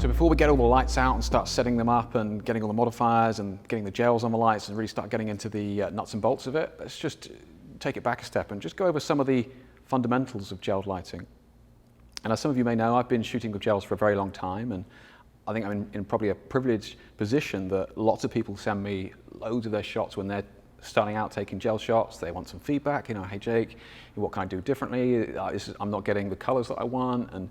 So before we get all the lights out and start setting them up and getting all the modifiers and getting the gels on the lights and really start getting into the nuts and bolts of it, let's just take it back a step and just go over some of the fundamentals of gelled lighting. And as some of you may know, I've been shooting with gels for a very long time, and I think I'm in probably a privileged position that lots of people send me loads of their shots when they're starting out taking gel shots. They want some feedback, hey Jake, what can I do differently? I'm not getting the colors that I want. And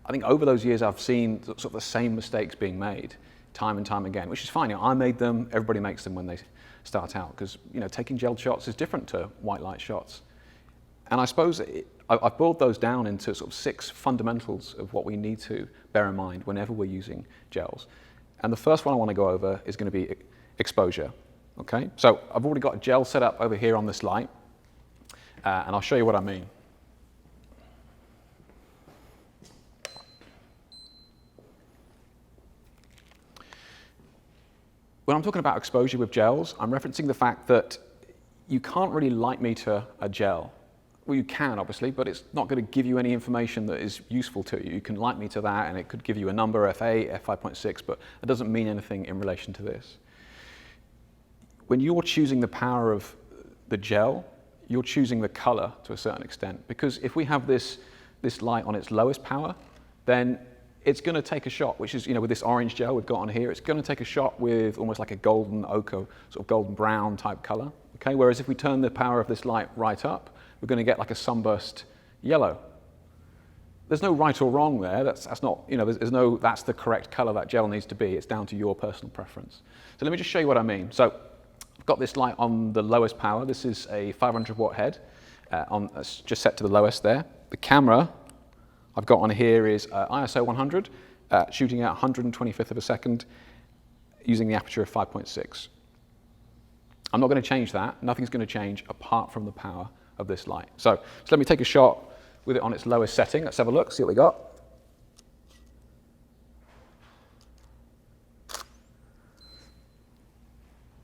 I think over those years I've seen sort of the same mistakes being made time and time again, which is fine. I made them, everybody makes them when they start out, because taking gel shots is different to white light shots. And I suppose I've boiled those down into sort of 6 fundamentals of what we need to bear in mind whenever we're using gels. And the first one I want to go over is going to be exposure. Okay, so I've already got a gel set up over here on this light, and I'll show you what I mean. When I'm talking about exposure with gels, I'm referencing the fact that you can't really light meter a gel. Well, you can, obviously, but it's not going to give you any information that is useful to you. You can light meter that, and it could give you a number, F8, F5.6, but it doesn't mean anything in relation to this. When you're choosing the power of the gel, you're choosing the color to a certain extent. Because if we have this light on its lowest power, then it's going to take a shot, which is, with this orange gel we've got on here, it's going to take a shot with almost like a golden ochre, sort of golden brown type color. Okay? Whereas if we turn the power of this light right up, we're going to get like a sunburst yellow. There's no right or wrong there. That's not, there's no, that's the correct color that gel needs to be. It's down to your personal preference. So let me just show you what I mean. So I've got this light on the lowest power. This is a 500 watt head, it's just set to the lowest there. The camera I've got on here is ISO 100, shooting at 125th of a second, using the aperture of 5.6. I'm not going to change that. Nothing's going to change apart from the power of this light. So let me take a shot with it on its lowest setting. Let's have a look, see what we got.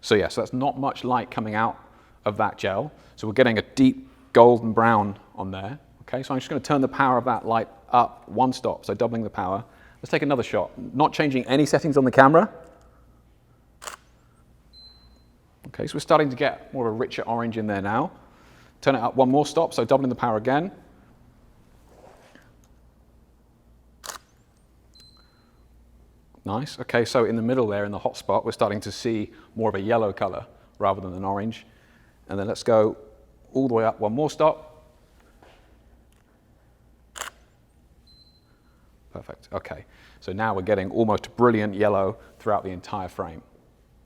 So yeah, so that's not much light coming out of that gel. So we're getting a deep golden brown on there. Okay, so I'm just going to turn the power of that light up 1 stop, so doubling the power. Let's take another shot, not changing any settings on the camera. Okay, so we're starting to get more of a richer orange in there now. Turn it up 1 more stop, so doubling the power again. Nice. Okay, so in the middle there, in the hot spot, we're starting to see more of a yellow color rather than an orange. And then let's go all the way up 1 more stop. Perfect. Okay, so now we're getting almost brilliant yellow throughout the entire frame.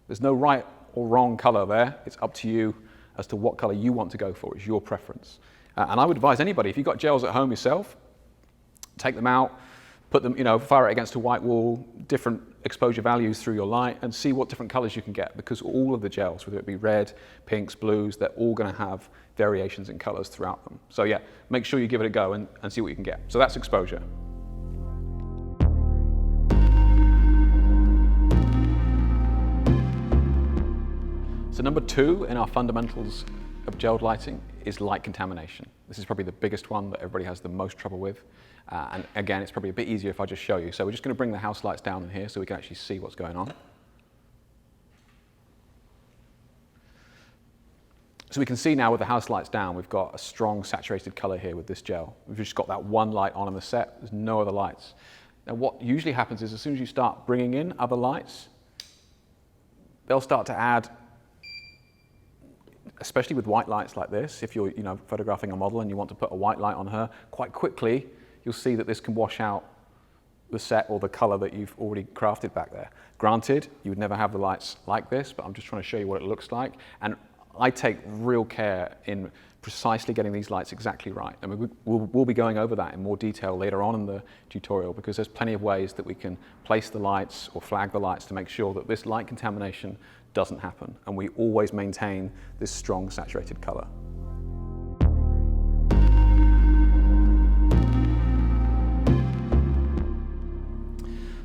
There's no right or wrong color there. It's up to you as to what color you want to go for. It's your preference. And I would advise anybody, if you've got gels at home yourself, take them out, put them, fire it against a white wall, different exposure values through your light, and see what different colors you can get, because all of the gels, whether it be red, pinks, blues, they're all going to have variations in colors throughout them. So yeah, make sure you give it a go and see what you can get. So that's exposure. So number 2 in our fundamentals of gelled lighting is light contamination. This is probably the biggest one that everybody has the most trouble with. And again, it's probably a bit easier if I just show you. So we're just going to bring the house lights down in here so we can actually see what's going on. So we can see now with the house lights down, we've got a strong saturated color here with this gel. We've just got that one light on in the set. There's no other lights. Now what usually happens is as soon as you start bringing in other lights, they'll start to add, especially with white lights like this, if you're photographing a model and you want to put a white light on her, quite quickly you'll see that this can wash out the set or the color that you've already crafted back there. Granted, you would never have the lights like this, but I'm just trying to show you what it looks like. And I take real care in precisely getting these lights exactly right. I mean, we'll be going over that in more detail later on in the tutorial, because there's plenty of ways that we can place the lights or flag the lights to make sure that this light contamination doesn't happen, and we always maintain this strong saturated color.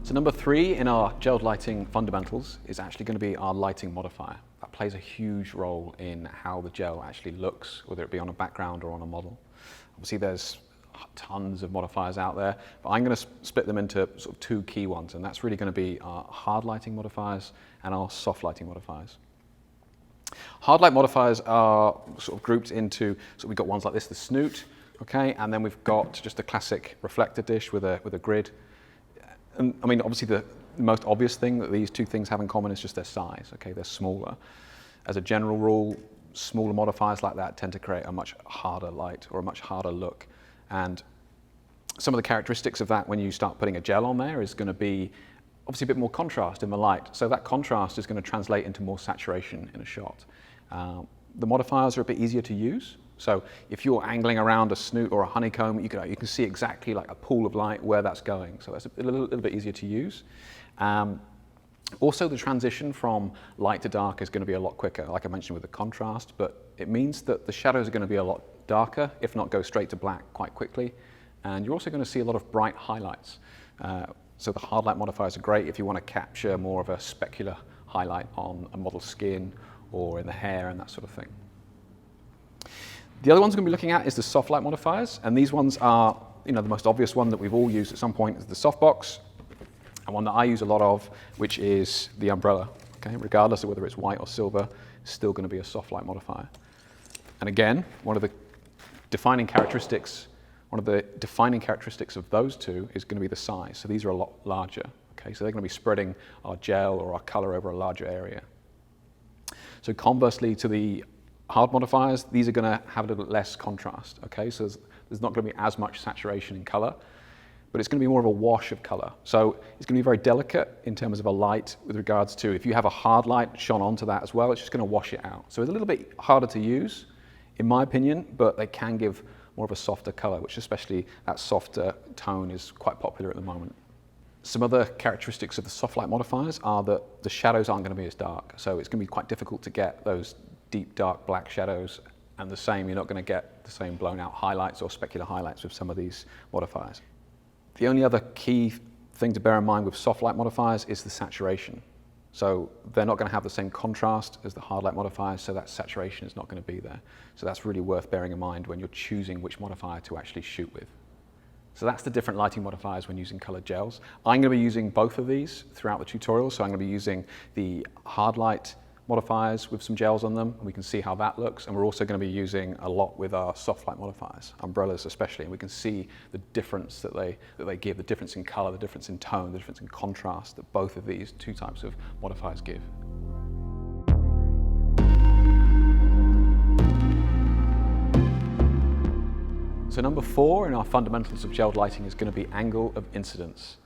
So number 3 in our gelled lighting fundamentals is actually going to be our lighting modifier. That plays a huge role in how the gel actually looks, whether it be on a background or on a model. Obviously there's tons of modifiers out there, but I'm going to split them into sort of two key ones, and that's really going to be our hard lighting modifiers and our soft lighting modifiers. Hard light modifiers are sort of grouped into, so we've got ones like this, the snoot, okay, and then we've got just a classic reflector dish with a grid. And I mean, obviously the most obvious thing that these two things have in common is just their size, okay, they're smaller. As a general rule, smaller modifiers like that tend to create a much harder light or a much harder look. And some of the characteristics of that when you start putting a gel on there is going to be obviously a bit more contrast in the light. So that contrast is going to translate into more saturation in a shot. The modifiers are a bit easier to use. So if you're angling around a snoot or a honeycomb, you can see exactly like a pool of light where that's going. So that's a little bit easier to use. Also, the transition from light to dark is going to be a lot quicker, like I mentioned with the contrast, but it means that the shadows are going to be a lot darker, if not go straight to black quite quickly. And you're also going to see a lot of bright highlights. So the hard light modifiers are great if you want to capture more of a specular highlight on a model's skin or in the hair and that sort of thing. The other ones we're going to be looking at is the soft light modifiers, and these ones are, the most obvious one that we've all used at some point is the softbox. And one that I use a lot of, which is the umbrella. Okay, regardless of whether it's white or silver, it's still going to be a soft light modifier. And again, one of the defining characteristics of those two is going to be the size. So these are a lot larger. Okay, so they're going to be spreading our gel or our color over a larger area. So conversely to the hard modifiers, these are going to have a little bit less contrast. Okay, so there's not going to be as much saturation in color, but it's going to be more of a wash of color. So it's going to be very delicate in terms of a light with regards to if you have a hard light shone onto that as well, it's just going to wash it out. So it's a little bit harder to use, in my opinion, but they can give more of a softer color, which especially that softer tone is quite popular at the moment. Some other characteristics of the soft light modifiers are that the shadows aren't going to be as dark. So it's going to be quite difficult to get those deep, dark black shadows, and you're not going to get the same blown out highlights or specular highlights with some of these modifiers. The only other key thing to bear in mind with soft light modifiers is the saturation. So they're not going to have the same contrast as the hard light modifiers, so that saturation is not going to be there. So that's really worth bearing in mind when you're choosing which modifier to actually shoot with. So that's the different lighting modifiers when using colored gels. I'm going to be using both of these throughout the tutorial. So I'm going to be using the hard light modifiers with some gels on them, and we can see how that looks. And we're also going to be using a lot with our soft light modifiers, umbrellas especially, and we can see the difference that they give, the difference in color, the difference in tone, the difference in contrast that both of these two types of modifiers give. So number 4 in our fundamentals of gelled lighting is going to be angle of incidence.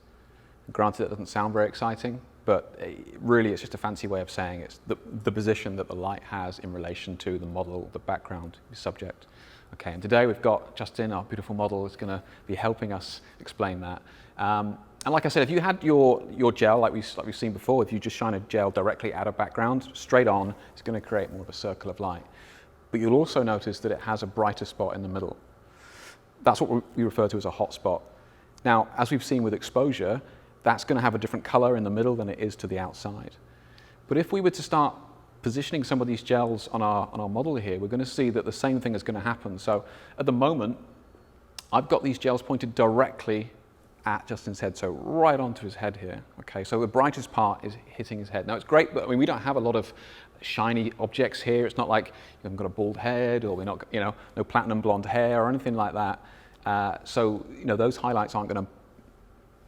Granted, that doesn't sound very exciting, but really it's just a fancy way of saying it's the position that the light has in relation to the model, the background, the subject. Okay, and today we've got Justin, our beautiful model, is going to be helping us explain that. And like I said, if you had your gel, like we've seen before, if you just shine a gel directly at a background, straight on, it's going to create more of a circle of light. But you'll also notice that it has a brighter spot in the middle. That's what we refer to as a hot spot. Now, as we've seen with exposure, that's going to have a different color in the middle than it is to the outside. But if we were to start positioning some of these gels on our model here, we're going to see that the same thing is going to happen. So at the moment, I've got these gels pointed directly at Justin's head, so right onto his head here. Okay, so the brightest part is hitting his head. Now it's great, but I mean, we don't have a lot of shiny objects here. It's not like you haven't got a bald head, or we're not, no platinum blonde hair or anything like that. So those highlights aren't going to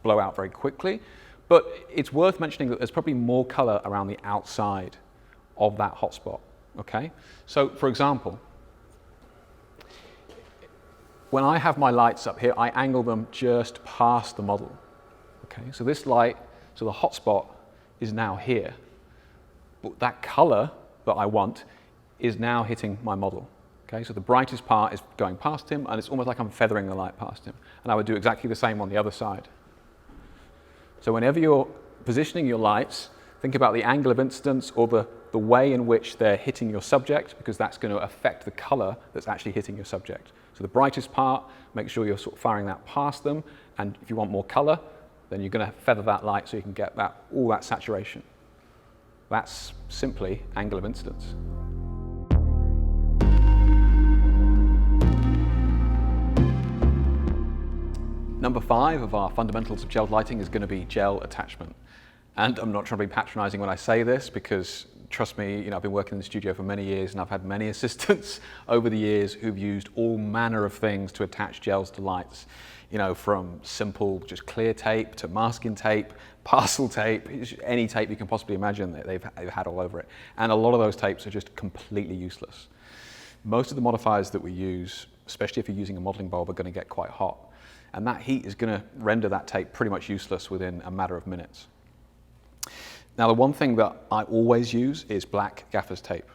blow out very quickly, but it's worth mentioning that there's probably more color around the outside of that hotspot. Okay, so for example, when I have my lights up here, I angle them just past the model. Okay, so this light, so the hotspot is now here, but that color that I want is now hitting my model. Okay, so the brightest part is going past him, and it's almost like I'm feathering the light past him. And I would do exactly the same on the other side. So whenever you're positioning your lights, think about the angle of incidence or the way in which they're hitting your subject, because that's going to affect the color that's actually hitting your subject. So the brightest part, make sure you're sort of firing that past them, and if you want more color, then you're going to feather that light so you can get all that saturation. That's simply angle of incidence. Number 5 of our fundamentals of gel lighting is going to be gel attachment. And I'm not trying to be patronizing when I say this, because trust me, I've been working in the studio for many years and I've had many assistants over the years who've used all manner of things to attach gels to lights. From simple just clear tape to masking tape, parcel tape, any tape you can possibly imagine that they've had all over it. And a lot of those tapes are just completely useless. Most of the modifiers that we use, especially if you're using a modeling bulb, are going to get quite hot. And that heat is going to render that tape pretty much useless within a matter of minutes. Now, the one thing that I always use is black gaffer's tape.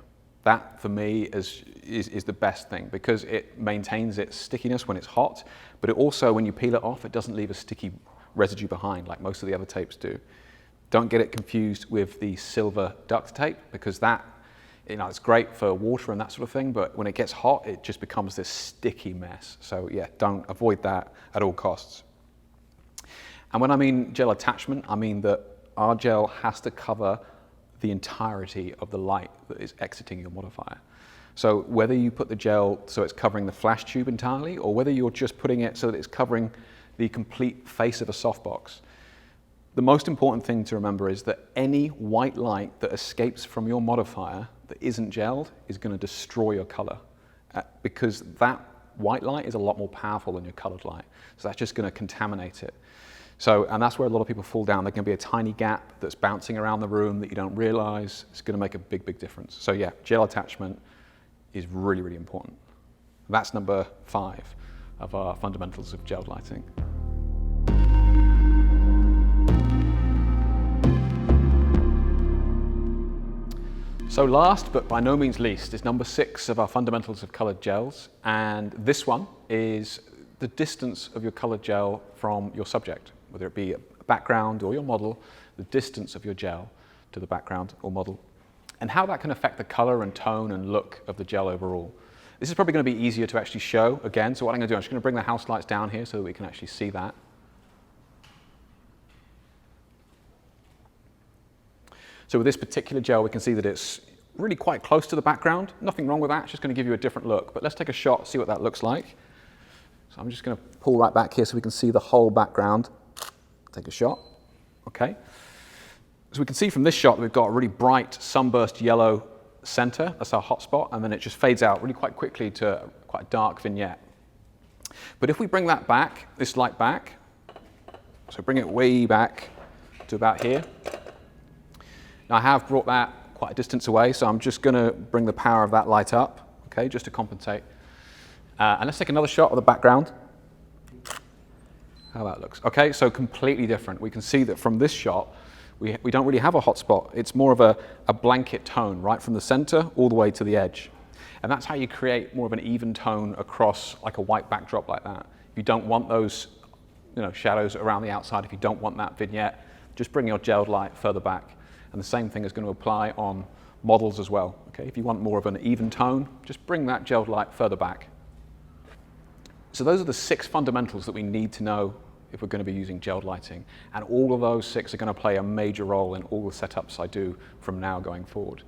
That, for me, is the best thing because it maintains its stickiness when it's hot, but it also, when you peel it off, it doesn't leave a sticky residue behind like most of the other tapes do. Don't get it confused with the silver duct tape because that, it's great for water and that sort of thing, but when it gets hot, it just becomes this sticky mess. So yeah, avoid that at all costs. And when I mean gel attachment, I mean that our gel has to cover the entirety of the light that is exiting your modifier. So whether you put the gel so it's covering the flash tube entirely, or whether you're just putting it so that it's covering the complete face of a softbox, the most important thing to remember is that any white light that escapes from your modifier that isn't gelled is going to destroy your color because that white light is a lot more powerful than your colored light. So that's just going to contaminate it. And that's where a lot of people fall down. There can be a tiny gap that's bouncing around the room that you don't realize. It's going to make a big, big difference. So yeah, gel attachment is really, really important. That's number 5 of our fundamentals of gel lighting. So last, but by no means least, is number 6 of our fundamentals of colored gels. And this one is the distance of your colored gel from your subject, whether it be a background or your model, the distance of your gel to the background or model, and how that can affect the color and tone and look of the gel overall. This is probably going to be easier to actually show again. So what I'm going to do, I'm just going to bring the house lights down here so that we can actually see that. So with this particular gel, we can see that it's really quite close to the background. Nothing wrong with that, it's just going to give you a different look. But let's take a shot, see what that looks like. So I'm just going to pull right back here so we can see the whole background. Take a shot, okay. So we can see from this shot that we've got a really bright sunburst yellow center, that's our hot spot, and then it just fades out really quite quickly to quite a dark vignette. But if we bring that back, this light back, so bring it way back to about here. Now I have brought that quite a distance away, so I'm just going to bring the power of that light up, okay, just to compensate. And let's take another shot of the background. How that looks. Okay, so completely different. We can see that from this shot, we don't really have a hot spot. It's more of a blanket tone, right from the center all the way to the edge. And that's how you create more of an even tone across like a white backdrop like that. If you don't want those shadows around the outside, if you don't want that vignette, just bring your gelled light further back. And the same thing is going to apply on models as well. Okay, if you want more of an even tone, just bring that gelled light further back. So those are the 6 fundamentals that we need to know if we're going to be using gelled lighting. And all of those 6 are going to play a major role in all the setups I do from now going forward.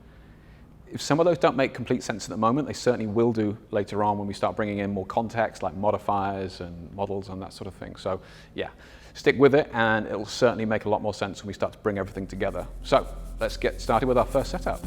If some of those don't make complete sense at the moment, they certainly will do later on when we start bringing in more context like modifiers and models and that sort of thing. So yeah, stick with it and it'll certainly make a lot more sense when we start to bring everything together. So let's get started with our first setup.